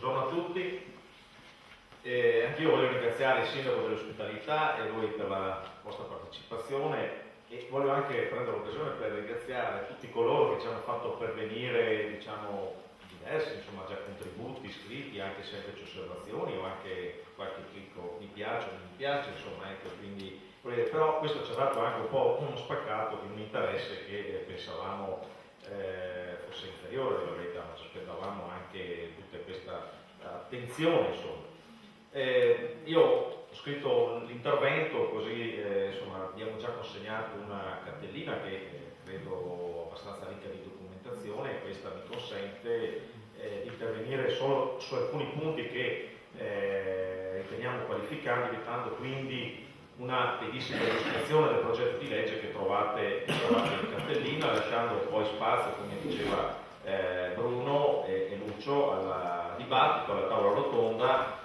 Buongiorno a tutti. Anch'io voglio ringraziare il Sindaco dell'Ospitalità e voi per la vostra partecipazione e voglio anche prendere l'occasione per ringraziare tutti coloro che ci hanno fatto pervenire, diciamo, diversi, insomma, già contributi scritti, anche semplici osservazioni o anche qualche clicco mi piace o non mi piace, insomma, ecco, quindi, però questo ci ha dato anche un po' uno spaccato di un interesse che pensavamo fosse inferiore alla verità, ma ci aspettavamo anche tutta questa attenzione, insomma. Io ho scritto l'intervento così insomma, abbiamo già consegnato una cartellina che credo abbastanza ricca di documentazione e questa mi consente di intervenire solo su alcuni punti che riteniamo qualificanti, evitando quindi una pedissequa illustrazione del progetto di legge che trovate in cartellina, lasciando poi spazio, come diceva Bruno e Lucio, al dibattito, alla tavola rotonda,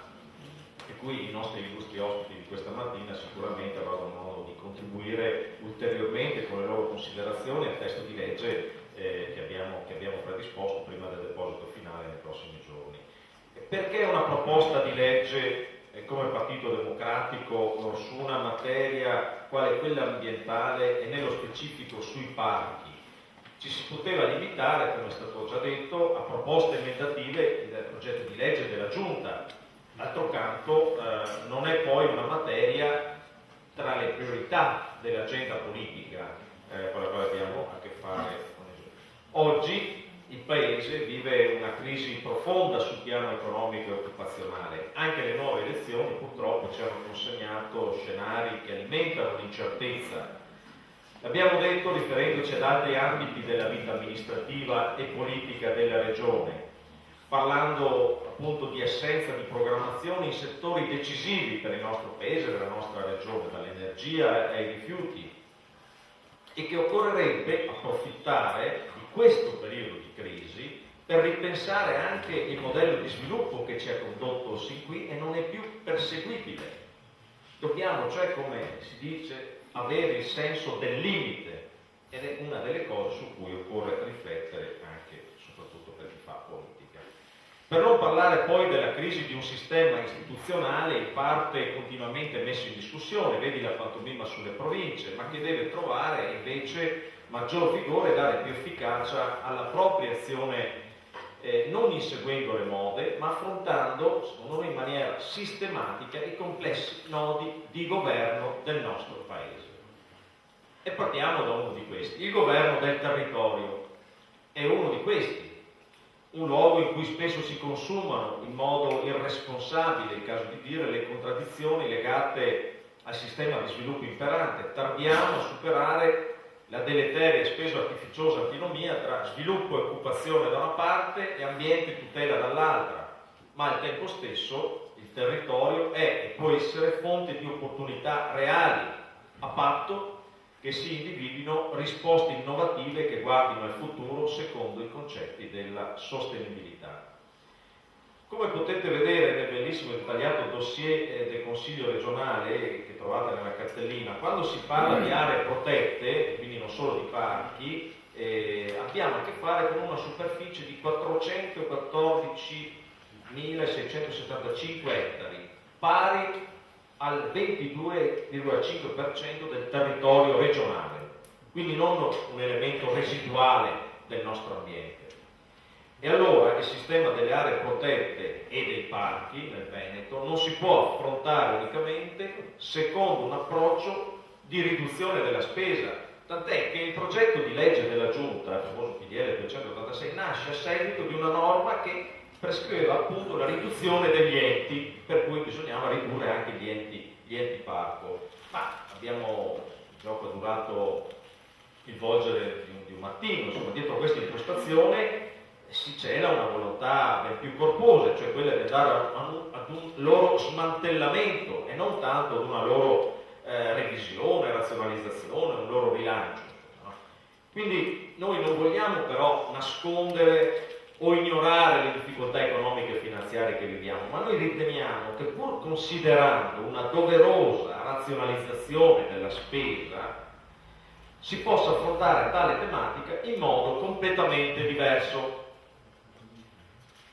e cui i nostri illustri ospiti di questa mattina sicuramente avranno modo di contribuire ulteriormente con le loro considerazioni al testo di legge che abbiamo predisposto prima del deposito finale nei prossimi giorni. Perché una proposta di legge come Partito Democratico su una materia quale quella ambientale e nello specifico sui parchi? Ci si poteva limitare, come è stato già detto, a proposte emendative del progetto di legge della Giunta. D'altro canto non è poi una materia tra le priorità dell'agenda politica con la quale abbiamo a che fare oggi. Il Paese vive una crisi profonda sul piano economico e occupazionale. Anche le nuove elezioni purtroppo ci hanno consegnato scenari che alimentano l'incertezza. L'abbiamo detto riferendoci ad altri ambiti della vita amministrativa e politica della Regione, parlando appunto di assenza di programmazione in settori decisivi per il nostro Paese, per la nostra Regione, dall'energia ai rifiuti, e che occorrerebbe approfittare di questo periodo di crisi per ripensare anche il modello di sviluppo che ci ha condotto sin qui e non è più perseguibile. Dobbiamo, cioè, come si dice, avere il senso del limite, ed è una delle cose su cui occorre riflettere anche, soprattutto per chi fa politica. Per non parlare poi della crisi di un sistema istituzionale in parte continuamente messo in discussione, vedi la pantomima sulle province, ma che deve trovare invece maggior vigore e dare più efficacia alla propria azione, non inseguendo le mode, ma affrontando, secondo me, in maniera sistematica i complessi nodi di governo del nostro Paese. E partiamo da uno di questi. Il governo del territorio è uno di questi. Un luogo in cui spesso si consumano in modo irresponsabile, è il caso di dire, le contraddizioni legate al sistema di sviluppo imperante. Tardiamo a superare la deleteria e spesso artificiosa antinomia tra sviluppo e occupazione da una parte e ambiente e tutela dall'altra, ma al tempo stesso il territorio è e può essere fonte di opportunità reali, a patto che si individuino risposte innovative che guardino al futuro secondo i concetti della sostenibilità. Come potete vedere nel bellissimo e dettagliato dossier del Consiglio regionale che trovate nella cartellina, quando si parla di aree protette, quindi non solo di parchi, abbiamo a che fare con una superficie di 414.675 ettari, pari al 22,5% del territorio regionale, quindi non un elemento residuale del nostro ambiente. E allora il sistema delle aree protette e dei parchi nel Veneto non si può affrontare unicamente secondo un approccio di riduzione della spesa, tant'è che il progetto di legge della Giunta, il famoso PDL 286, nasce a seguito di una norma che prescriveva appunto la riduzione degli enti, per cui bisognava ridurre anche gli enti parco. Ma il gioco è durato il volgere di un mattino, insomma, dietro questa impostazione si cela una volontà ben più corposa, cioè quella di andare ad un loro smantellamento e non tanto ad una loro revisione, razionalizzazione, un loro rilancio. No? Quindi noi non vogliamo però nascondere o ignorare le difficoltà economiche e finanziarie che viviamo, ma noi riteniamo che pur considerando una doverosa razionalizzazione della spesa si possa affrontare tale tematica in modo completamente diverso.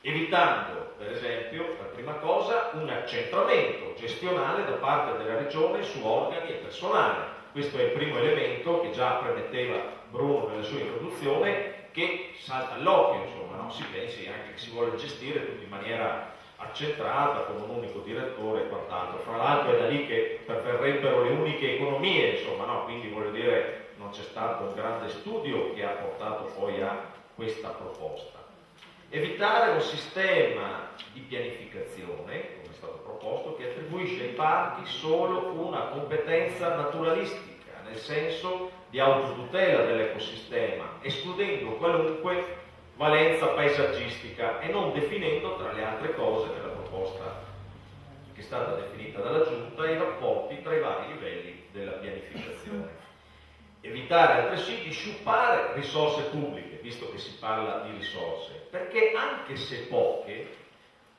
evitando, per esempio, per prima cosa, un accentramento gestionale da parte della Regione su organi e personale. Questo è il primo elemento che già premetteva Bruno nella sua introduzione, che salta all'occhio, insomma, no? Si pensi anche che si vuole gestire tutto in maniera accentrata, con un unico direttore e quant'altro. Fra l'altro è da lì che perverrebbero le uniche economie, insomma, no? Quindi voglio dire, non c'è stato un grande studio che ha portato poi a questa proposta. Evitare un sistema di pianificazione, come è stato proposto, che attribuisce ai parchi solo una competenza naturalistica, nel senso di autotutela dell'ecosistema, escludendo qualunque valenza paesaggistica e non definendo, tra le altre cose, nella proposta che è stata definita dalla Giunta, i rapporti tra i vari livelli della pianificazione. Evitare altresì di sciupare risorse pubbliche, visto che si parla di risorse, perché anche se poche,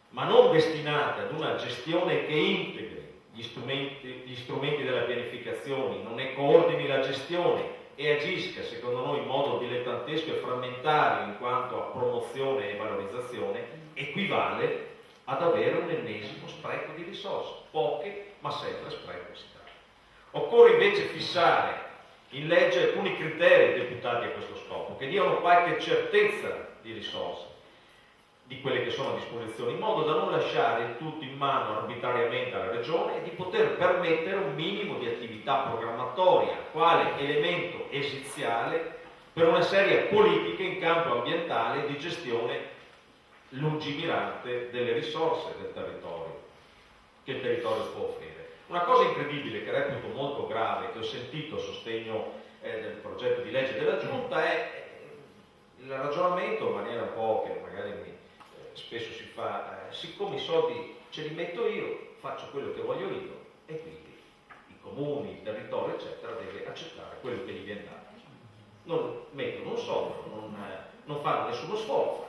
ma non destinate ad una gestione che integri gli strumenti della pianificazione, non ne coordini la gestione e agisca, secondo noi, in modo dilettantesco e frammentario in quanto a promozione e valorizzazione, equivale ad avere un ennesimo spreco di risorse, poche ma sempre spreco si tratta. Occorre invece fissare in legge alcuni criteri deputati a questo scopo, che diano qualche certezza di risorse, di quelle che sono a disposizione, in modo da non lasciare il tutto in mano arbitrariamente alla Regione e di poter permettere un minimo di attività programmatoria, quale elemento esiziale per una seria politica in campo ambientale di gestione lungimirante delle risorse del territorio, che il territorio può offrire. Una cosa incredibile che reputo molto grave, che ho sentito a sostegno del progetto di legge della Giunta, è il ragionamento, in maniera un po' che magari spesso si fa, siccome i soldi ce li metto io, faccio quello che voglio io, e quindi i comuni, il territorio, eccetera, deve accettare quello che gli viene dato. Non mettono un soldo, non fanno nessuno sforzo.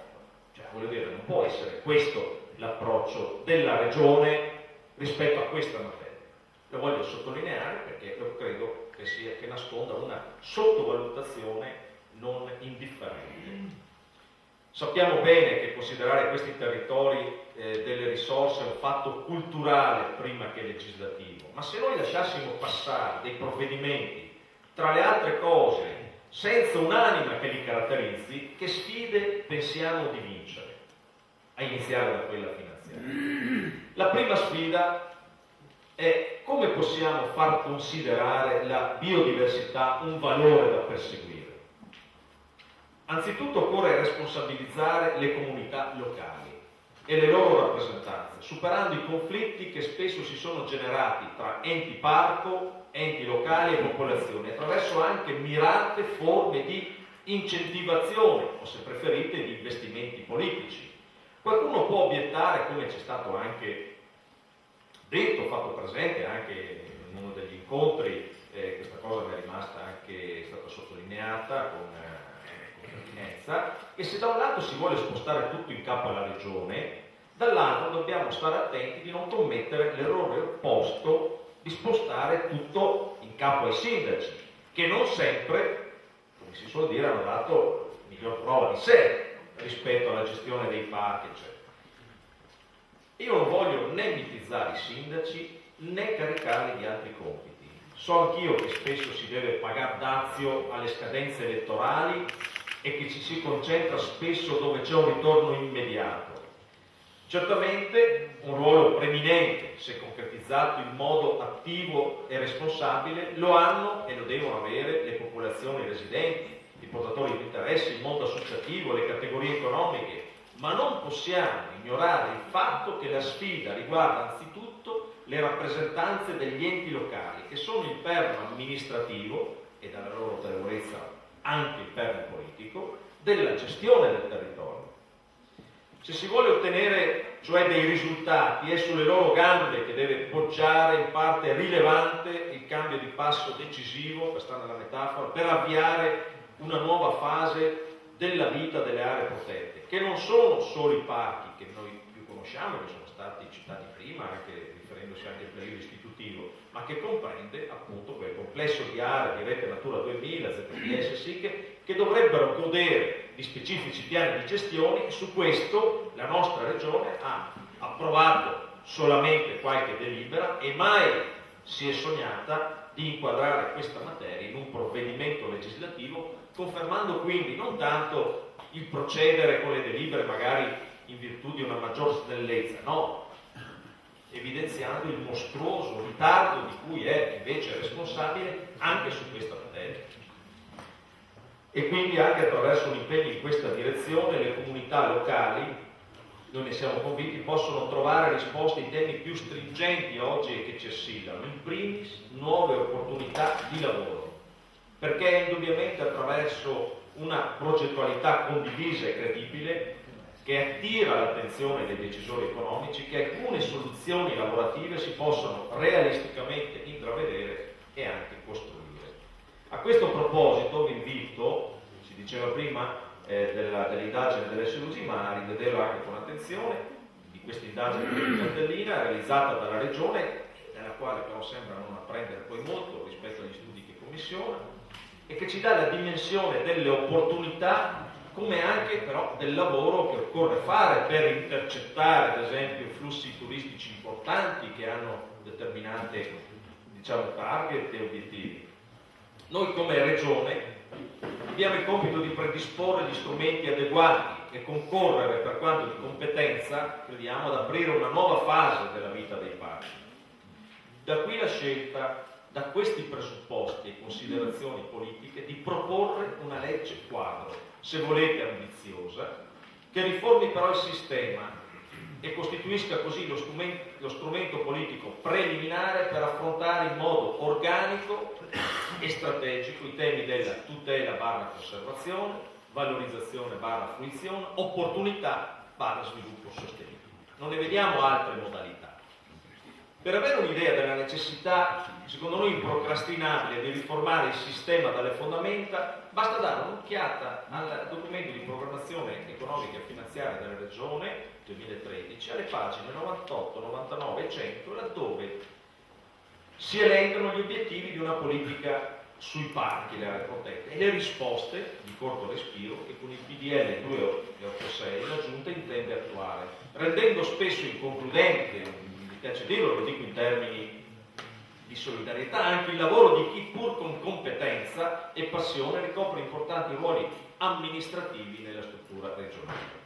Cioè, voglio dire, non può essere questo l'approccio della Regione rispetto a questa materia. Lo voglio sottolineare perché io credo che nasconda una sottovalutazione non indifferente. Sappiamo bene che considerare questi territori delle risorse è un fatto culturale prima che legislativo, ma se noi lasciassimo passare dei provvedimenti, tra le altre cose, senza un'anima che li caratterizzi, che sfide pensiamo di vincere, a iniziare da quella finanziaria? La prima sfida è come possiamo far considerare la biodiversità un valore da perseguire. Anzitutto occorre responsabilizzare le comunità locali e le loro rappresentanze, superando i conflitti che spesso si sono generati tra enti parco, enti locali e popolazioni, attraverso anche mirate forme di incentivazione, o se preferite di investimenti politici. Qualcuno può obiettare, come c'è stato anche detto, fatto presente anche in uno degli incontri, questa cosa mi è rimasta anche, è stata sottolineata con pertinenza, che se da un lato si vuole spostare tutto in capo alla Regione, dall'altro dobbiamo stare attenti di non commettere l'errore opposto di spostare tutto in capo ai sindaci, che non sempre, come si suol dire, hanno dato miglior prova di sé rispetto alla gestione dei parchi, eccetera. Io non voglio né mitizzare i sindaci né caricarli di altri compiti. So anch'io che spesso si deve pagare dazio alle scadenze elettorali e che ci si concentra spesso dove c'è un ritorno immediato. Certamente un ruolo preminente, se concretizzato in modo attivo e responsabile, lo hanno e lo devono avere le popolazioni residenti, i portatori di interessi, il mondo associativo, le categorie economiche, ma non possiamo ignorare il fatto che la sfida riguarda anzitutto le rappresentanze degli enti locali, che sono il perno amministrativo e dalla loro autorevolezza anche il perno politico della gestione del territorio. Se si vuole ottenere cioè dei risultati, è sulle loro gambe che deve poggiare in parte rilevante il cambio di passo decisivo, per stare nella metafora, per avviare una nuova fase della vita delle aree protette, che non sono solo i parchi che noi più conosciamo, che sono stati citati prima, anche riferendosi anche al periodo istitutivo, ma che comprende appunto quel complesso di aree di Rete Natura 2000, ZPS, SIC, che dovrebbero godere di specifici piani di gestione, e su questo la nostra Regione ha approvato solamente qualche delibera e mai si è sognata di inquadrare questa materia in un provvedimento legislativo, confermando quindi non tanto il procedere con le delibere magari in virtù di una maggior snellezza, no, evidenziando il mostruoso ritardo di cui è invece responsabile anche su questa materia. E quindi anche attraverso un impegno in questa direzione le comunità locali, noi ne siamo convinti, possono trovare risposte ai temi più stringenti oggi che ci assillano, in primis nuove opportunità di lavoro, perché è indubbiamente attraverso una progettualità condivisa e credibile che attira l'attenzione dei decisori economici che alcune soluzioni lavorative si possono realisticamente intravedere e anche costruire. A questo proposito vi invito, si diceva prima dell'indagine delle Usimari, vederlo anche con attenzione, di questa indagine di cartellina realizzata dalla Regione, nella quale però sembra non apprendere poi molto rispetto agli studi che commissiona, e che ci dà la dimensione delle opportunità come anche però del lavoro che occorre fare per intercettare ad esempio flussi turistici importanti che hanno determinate, diciamo, target e obiettivi. Noi come Regione abbiamo il compito di predisporre gli strumenti adeguati e concorrere per quanto di competenza, crediamo, ad aprire una nuova fase della vita dei parchi. Da qui la scelta, da questi presupposti e considerazioni politiche, di proporre una legge quadro, se volete ambiziosa, che riformi però il sistema e costituisca così lo strumento politico preliminare per affrontare in modo organico e strategico i temi della tutela / conservazione, valorizzazione / fruizione, opportunità / sviluppo sostenibile. Non ne vediamo altre modalità. Per avere un'idea della necessità, secondo noi improcrastinabile, di riformare il sistema dalle fondamenta, basta dare un'occhiata al documento di programmazione economica e finanziaria della Regione 2013, alle pagine 98, 99 e 100, laddove si elencano gli obiettivi di una politica sui parchi, le aree protette, e le risposte di corto respiro che con il PDL 286 la Giunta intende attuare, rendendo spesso inconcludente, mi piace dirlo, lo dico in termini di solidarietà, anche il lavoro di chi pur con competenza e passione ricopre importanti ruoli amministrativi nella struttura regionale.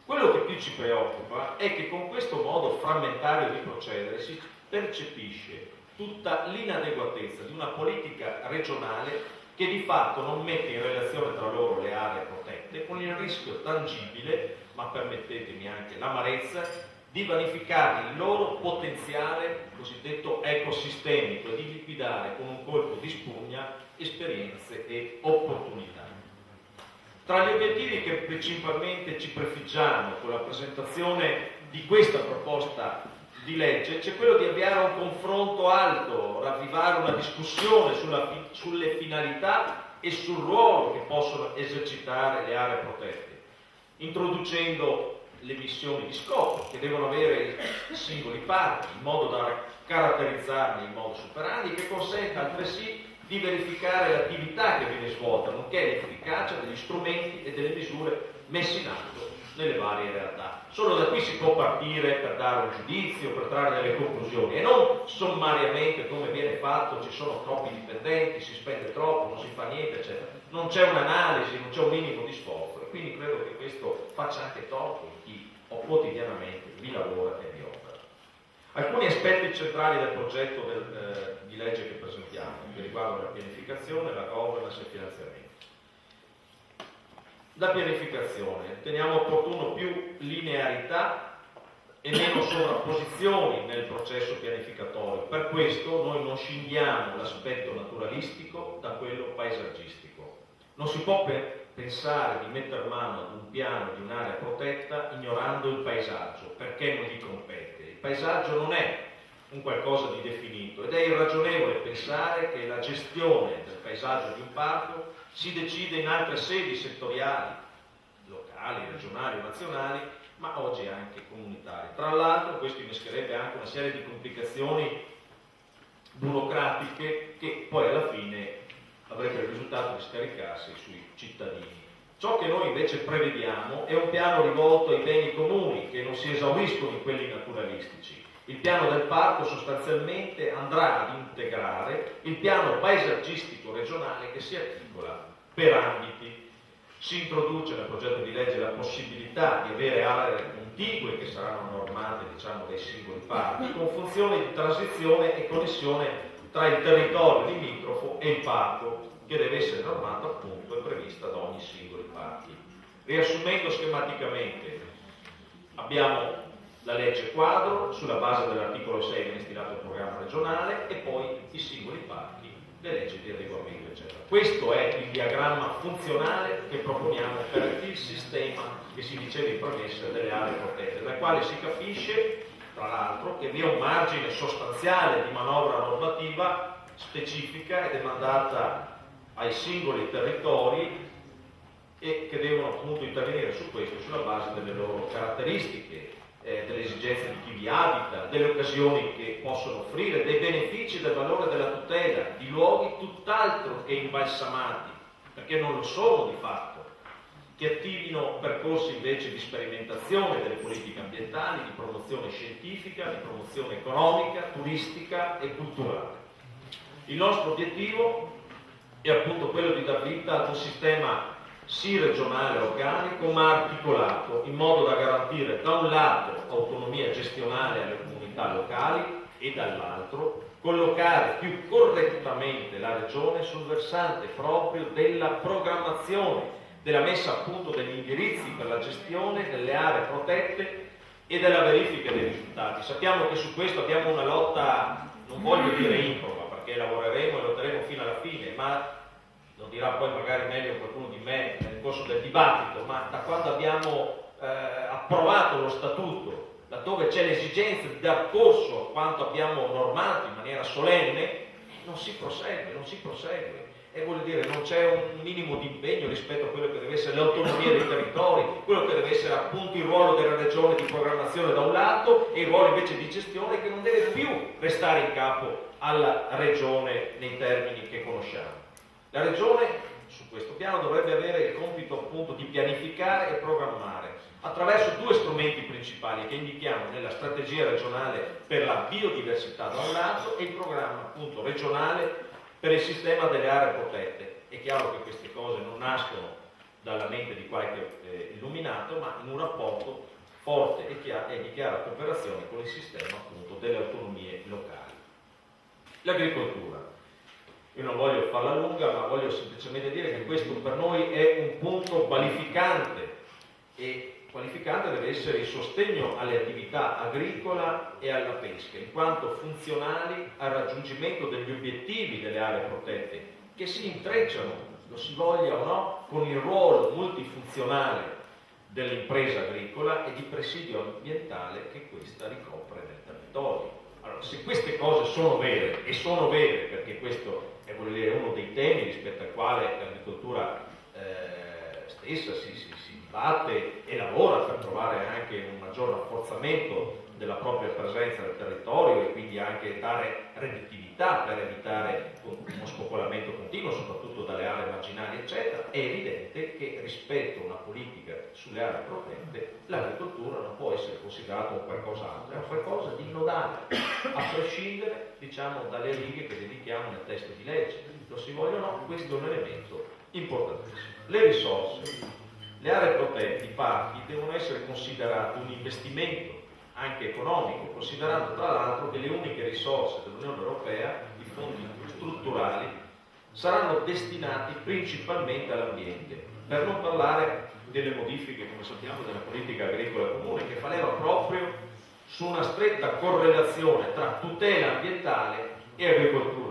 Quello che più ci preoccupa è che con questo modo frammentario di procedere si percepisce tutta l'inadeguatezza di una politica regionale che di fatto non mette in relazione tra loro le aree protette, con il rischio tangibile, ma permettetemi anche l'amarezza, di vanificare il loro potenziale cosiddetto ecosistemico e di liquidare con un colpo di spugna esperienze e opportunità. Tra gli obiettivi che principalmente ci prefiggiamo con la presentazione di questa proposta di legge c'è quello di avviare un confronto alto, ravvivare una discussione sulle finalità e sul ruolo che possono esercitare le aree protette, introducendo le missioni di scopo che devono avere i singoli parchi, in modo da caratterizzarli in modo superandi, che consenta altresì di verificare l'attività che viene svolta, nonché l'efficacia degli strumenti e delle misure messe in atto nelle varie realtà. Solo da qui si può partire per dare un giudizio, per trarre delle conclusioni, e non sommariamente come viene fatto: ci sono troppi dipendenti, si spende troppo, non si fa niente, eccetera. Non c'è un'analisi, non c'è un minimo di sforzo, e quindi credo che questo faccia anche torto a chi quotidianamente vi lavora e vi opera. Alcuni aspetti centrali del progetto di legge che presentiamo, che riguardano la pianificazione, la governance e il finanziamento. La pianificazione, teniamo opportuno più linearità e meno sovrapposizioni nel processo pianificatorio. Per questo noi non scindiamo l'aspetto naturalistico da quello paesaggistico. Non si può pensare di mettere mano ad un piano di un'area protetta ignorando il paesaggio, perché non gli compete. Il paesaggio non è un qualcosa di definito ed è irragionevole pensare che la gestione del paesaggio di un parco si decide in altre sedi settoriali, locali, regionali o nazionali, ma oggi anche comunitarie. Tra l'altro questo innescherebbe anche una serie di complicazioni burocratiche che poi alla fine avrebbe il risultato di scaricarsi sui cittadini. Ciò che noi invece prevediamo è un piano rivolto ai beni comuni che non si esauriscono in quelli naturalistici. Il piano del parco sostanzialmente andrà ad integrare il piano paesaggistico regionale che si articola per ambiti. Si introduce nel progetto di legge la possibilità di avere aree contigue che saranno normate, diciamo, dai singoli parchi, con funzioni di transizione e connessione tra il territorio limitrofo e il parco, che deve essere normata appunto e prevista da ogni singolo parchi. Riassumendo schematicamente, abbiamo la legge quadro, sulla base dell'articolo 6 viene stilato il programma regionale e poi i singoli parchi, le leggi di adeguamento, eccetera. Questo è il diagramma funzionale che proponiamo per il sistema che si diceva in premessa delle aree protette, dal quale si capisce, tra l'altro, che vi è un margine sostanziale di manovra normativa specifica e demandata ai singoli territori e che devono appunto intervenire su questo sulla base delle loro caratteristiche, delle esigenze di chi vi abita, delle occasioni che possono offrire, dei benefici del valore della tutela, di luoghi tutt'altro che imbalsamati, perché non lo sono di fatto, che attivino percorsi invece di sperimentazione delle politiche ambientali, di promozione scientifica, di promozione economica, turistica e culturale. Il nostro obiettivo è appunto quello di dar vita ad un sistema sì regionale organico, ma articolato, in modo da garantire da un lato autonomia gestionale alle comunità locali e dall'altro collocare più correttamente la regione sul versante proprio della programmazione, della messa a punto degli indirizzi per la gestione delle aree protette e della verifica dei risultati. Sappiamo che su questo abbiamo una lotta, non voglio dire improba, perché lavoreremo e lotteremo fino alla fine, ma lo dirà poi magari meglio qualcuno di me nel corso del dibattito, ma da quando abbiamo approvato lo statuto, laddove c'è l'esigenza di dar corso a quanto abbiamo normato in maniera solenne, non si prosegue. E vuol dire non c'è un minimo di impegno rispetto a quello che deve essere l'autonomia dei territori, quello che deve essere appunto il ruolo della regione di programmazione da un lato e il ruolo invece di gestione che non deve più restare in capo alla regione nei termini che conosciamo. La regione su questo piano dovrebbe avere il compito appunto di pianificare e programmare attraverso due strumenti principali che indichiamo nella strategia regionale per la biodiversità da un lato e il programma appunto regionale per il sistema delle aree protette. È chiaro che queste cose non nascono dalla mente di qualche illuminato, ma in un rapporto forte e di chiara cooperazione con il sistema appunto delle autonomie locali. L'agricoltura. Io non voglio farla lunga, ma voglio semplicemente dire che questo per noi è un punto qualificante e qualificante deve essere il sostegno alle attività agricola e alla pesca, in quanto funzionali al raggiungimento degli obiettivi delle aree protette, che si intrecciano, lo si voglia o no, con il ruolo multifunzionale dell'impresa agricola e di presidio ambientale che questa ricopre nel territorio. Allora, se queste cose sono vere, e sono vere perché questo è uno dei temi rispetto al quale l'agricoltura stessa si dibatte e lavora per trovare anche un maggior rafforzamento della propria presenza nel territorio e quindi anche dare redditività per evitare uno spopolamento continuo, soprattutto dalle aree marginali, eccetera, è evidente che rispetto a una politica sulle aree protette l'agricoltura non può essere considerata un qualcos'altro, è un qualcosa di nodale, a prescindere, diciamo, dalle righe che dedichiamo nel testo di legge. Lo si voglia o no, questo è un elemento importantissimo. Le risorse, le aree protette, i parchi devono essere considerati un investimento anche economico, considerando tra l'altro che le uniche risorse dell'Unione Europea, i fondi strutturali, saranno destinati principalmente all'ambiente, per non parlare delle modifiche, come sappiamo, della politica agricola comune, che fa leva proprio su una stretta correlazione tra tutela ambientale e agricoltura.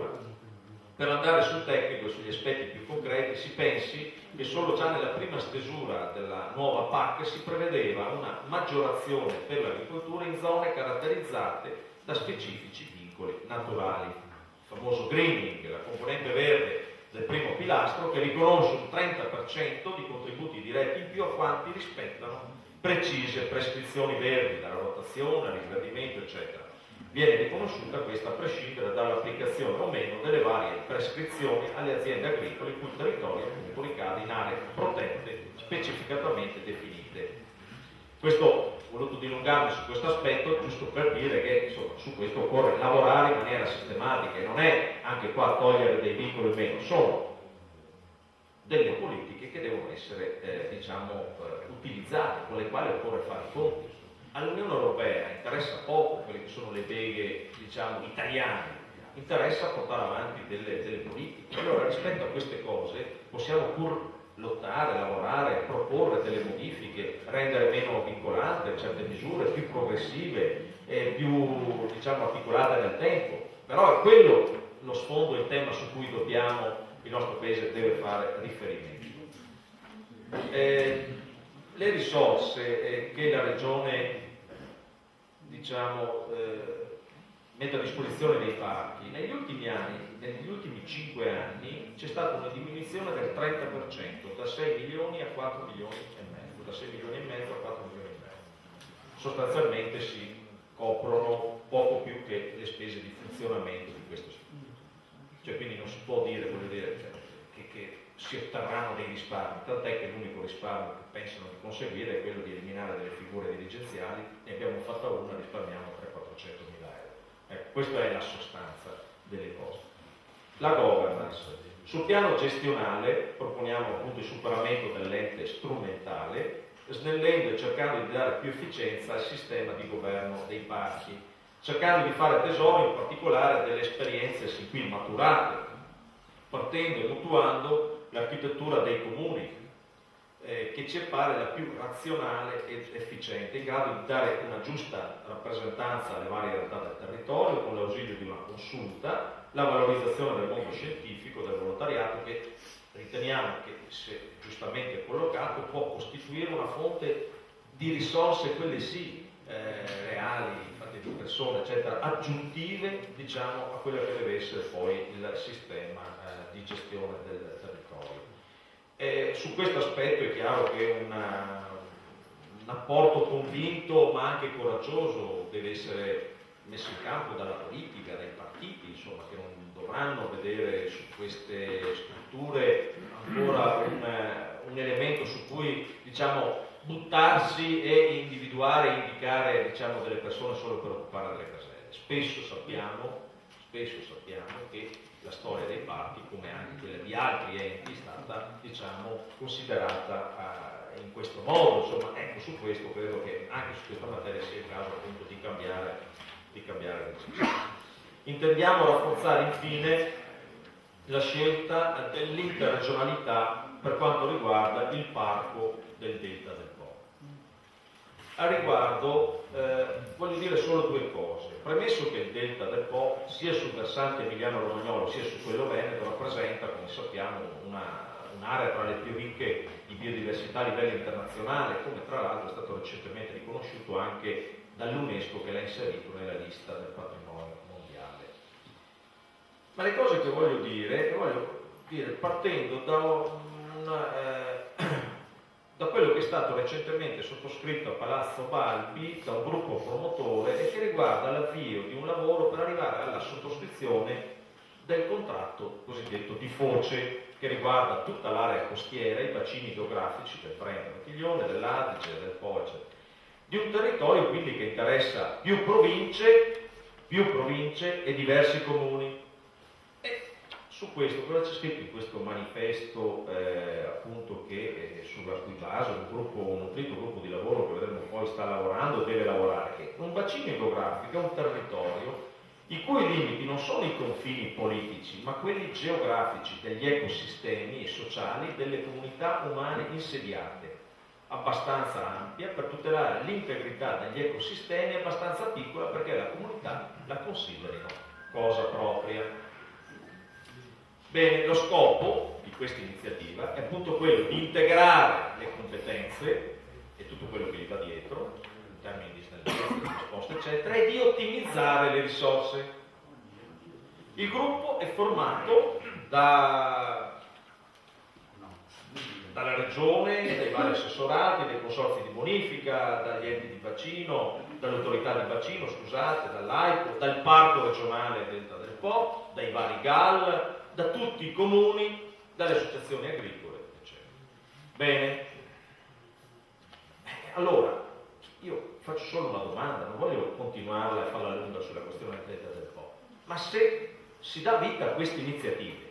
Per andare sul tecnico e sugli aspetti più concreti, si pensi che solo già nella prima stesura della nuova PAC si prevedeva una maggiorazione per l'agricoltura in zone caratterizzate da specifici vincoli naturali. Il famoso greening, la componente verde del primo pilastro, che riconosce un 30% di contributi diretti in più a quanti rispettano precise prescrizioni verdi, dalla rotazione al rinverdimento, eccetera. Viene riconosciuta questa a prescindere dall'applicazione o meno delle varie prescrizioni alle aziende agricole il cui territorio appunto ricade in aree protette specificatamente definite. Questo, ho voluto dilungarmi su questo aspetto giusto per dire che insomma, su questo occorre lavorare in maniera sistematica e non è anche qua togliere dei vincoli o meno, sono delle politiche che devono essere utilizzate, con le quali occorre fare i conti. All'Unione Europea interessa poco quelle che sono le beghe italiane, interessa portare avanti delle politiche. Allora rispetto a queste cose possiamo pur lottare, lavorare, proporre delle modifiche, rendere meno vincolante certe misure, più progressive, più articolate nel tempo, però è quello lo sfondo, il tema su cui il nostro Paese deve fare riferimento. Le risorse che la Regione mette a disposizione dei parchi, negli ultimi 5 anni c'è stata una diminuzione del 30%, da 6 milioni a 4 milioni e mezzo, da 6 milioni e mezzo a 4 milioni e mezzo. Sostanzialmente si coprono poco più che le spese di funzionamento di questo istituto. Cioè, quindi non si può dire, che si otterranno dei risparmi, tant'è che l'unico risparmio che pensano di conseguire è quello di eliminare delle figure dirigenziali. Ne abbiamo fatta una, risparmiamo 300-400 mila euro. Questa è la sostanza delle cose. La governance. Sul piano gestionale proponiamo appunto il superamento dell'ente strumentale, snellendo e cercando di dare più efficienza al sistema di governo dei parchi, cercando di fare tesoro in particolare delle esperienze sin qui maturate, partendo e mutuando l'architettura dei comuni, che ci appare la più razionale ed efficiente, in grado di dare una giusta rappresentanza alle varie realtà del territorio, con l'ausilio di una consulta, la valorizzazione del mondo scientifico, del volontariato, che riteniamo che, se giustamente collocato, può costituire una fonte di risorse, quelle sì, reali, fatte di persone, eccetera, aggiuntive, a quello che deve essere poi il sistema di gestione del territorio. Su questo aspetto è chiaro che un apporto convinto ma anche coraggioso deve essere messo in campo dalla politica, dai partiti, insomma, che non dovranno vedere su queste strutture ancora un elemento su cui buttarsi e individuare e indicare delle persone solo per occupare delle caselle. Spesso sappiamo che la storia dei parchi, come anche quella di altri enti, è stata considerata in questo modo. Insomma, ecco, su questo credo che anche su questa materia sia il caso appunto di cambiare decisione. Intendiamo rafforzare infine la scelta dell'interregionalità per quanto riguarda il parco del Delta del Po. A riguardo voglio dire solo due cose. Premesso che il Delta del Po, sia sul versante emiliano-romagnolo sia su quello veneto, rappresenta, come sappiamo, un'area tra le più ricche di biodiversità a livello internazionale, come tra l'altro è stato recentemente riconosciuto anche dall'UNESCO, che l'ha inserito nella lista del patrimonio mondiale. Ma le cose che voglio dire partendo da quello che è stato recentemente sottoscritto a Palazzo Balbi da un gruppo promotore e che riguarda l'avvio di un lavoro per arrivare alla sottoscrizione del contratto cosiddetto di foce, che riguarda tutta l'area costiera, i bacini geografici del Brenta, del Tiglione, dell'Adige, del Po, eccetera. Di un territorio quindi che interessa più province e diversi comuni. E su questo, cosa c'è scritto in questo manifesto appunto che sulla cui base un nutrito gruppo di lavoro che vedremo poi sta lavorando, deve lavorare, che un bacino geografico è un territorio i cui limiti non sono i confini politici, ma quelli geografici degli ecosistemi e sociali delle comunità umane insediate, abbastanza ampia per tutelare l'integrità degli ecosistemi, abbastanza piccola perché la comunità la considerino cosa propria. Bene, lo scopo di questa iniziativa è appunto quello di integrare le competenze e tutto quello che gli va dietro, in termini di snellezza, di risposta, eccetera, e di ottimizzare le risorse. Il gruppo è formato dalla regione, dai vari assessorati, dai consorzi di bonifica, dagli enti di bacino, dall'autorità di bacino, scusate, dall'AICO, dal parco regionale Delta del Po, dai vari GAL, da tutti i comuni, dalle associazioni agricole, eccetera. Bene. Allora, io faccio solo una domanda, non voglio continuare a farla lunga sulla questione del Delta del Po, ma se si dà vita a queste iniziative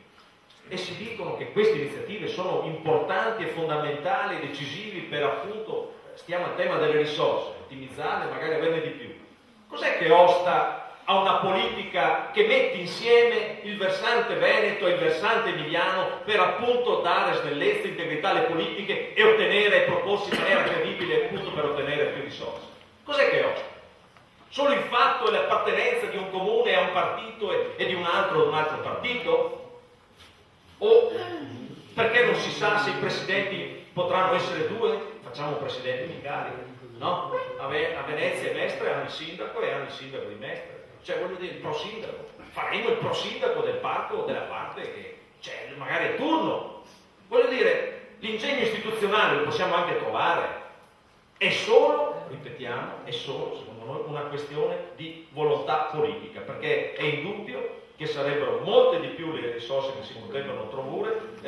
e si dicono che queste iniziative sono importanti e fondamentali e decisivi per, appunto, stiamo al tema delle risorse, ottimizzarle, magari averne di più, cos'è che osta a una politica che mette insieme il versante veneto e il versante emiliano per, appunto, dare snellezza e integrità alle politiche e ottenere e proporsi in maniera credibile, appunto, per ottenere più risorse? Cos'è che osta? Solo il fatto e l'appartenenza di un comune a un partito e di un altro ad un altro partito? O perché non si sa se i presidenti potranno essere due? Facciamo un presidente unitario, no? A Venezia e Mestre hanno il sindaco e hanno il sindaco di Mestre. Cioè, voglio dire, il pro-sindaco. Faremo il pro-sindaco del parco della parte che c'è, magari a turno. Voglio dire, l'ingegno istituzionale lo possiamo anche trovare. È solo, ripetiamo, è solo, secondo noi, una questione di volontà politica, perché è indubbio che sarebbero molte di più le risorse che si potrebbero produrre,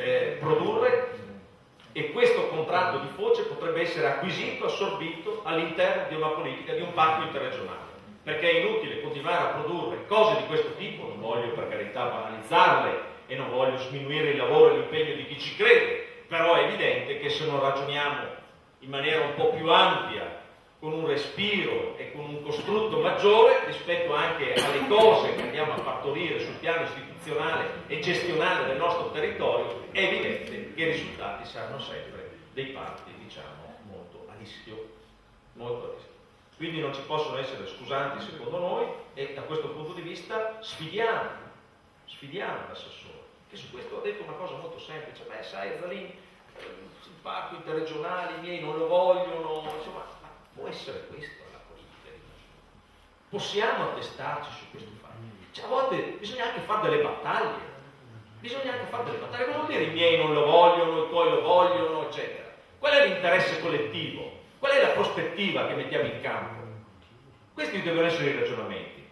e questo contratto di foce potrebbe essere acquisito, assorbito all'interno di una politica, di un parco interregionale, perché è inutile continuare a produrre cose di questo tipo. Non voglio per carità banalizzarle e non voglio sminuire il lavoro e l'impegno di chi ci crede, però è evidente che se non ragioniamo in maniera un po' più ampia, con un respiro e con un costrutto maggiore rispetto anche alle cose che andiamo a partorire sul piano istituzionale e gestionale del nostro territorio, è evidente che i risultati saranno sempre dei parti, diciamo, molto a rischio, molto a rischio. Quindi non ci possono essere scusanti, secondo noi, e da questo punto di vista sfidiamo l'assessore, che su questo ha detto una cosa molto semplice: beh, sai, Zalin, il parco interregionale, i miei non lo vogliono, insomma. Può essere questa la politica di nessuno. Possiamo attestarci su questo fatto. Cioè, a volte bisogna anche fare delle battaglie. Cosa vuol dire i miei non lo vogliono, i tuoi lo vogliono, eccetera? Qual è l'interesse collettivo? Qual è la prospettiva che mettiamo in campo? Questi devono essere i ragionamenti.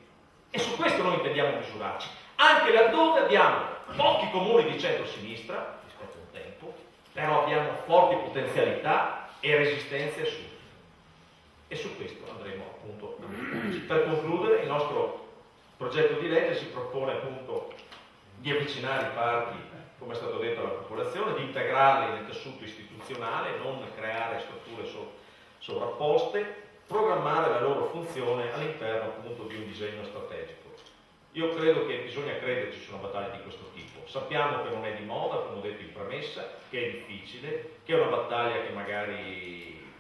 E su questo noi intendiamo misurarci. Anche laddove abbiamo pochi comuni di centro-sinistra, rispetto a un tempo, però abbiamo forti potenzialità e resistenze a sud. E su questo andremo, appunto, a misurarci. Per concludere, il nostro progetto di legge si propone, appunto, di avvicinare i parchi, come è stato detto, alla popolazione, di integrarli nel tessuto istituzionale, non creare strutture sovrapposte, programmare la loro funzione all'interno, appunto, di un disegno strategico. Io credo che bisogna crederci su una battaglia di questo tipo. Sappiamo che non è di moda, come ho detto in premessa, che è difficile, che è una battaglia che magari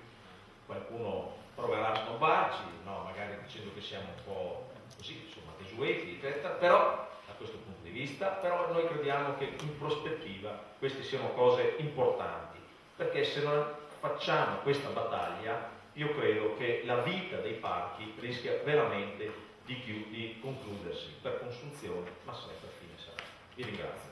qualcuno proverà a snobbarci, no, magari dicendo che siamo un po' così, insomma, desueti, eccetera, però da questo punto di vista, però noi crediamo che in prospettiva queste siano cose importanti, perché se non facciamo questa battaglia, io credo che la vita dei parchi rischia veramente di concludersi per consunzione, ma sempre a fine sarà. Vi ringrazio.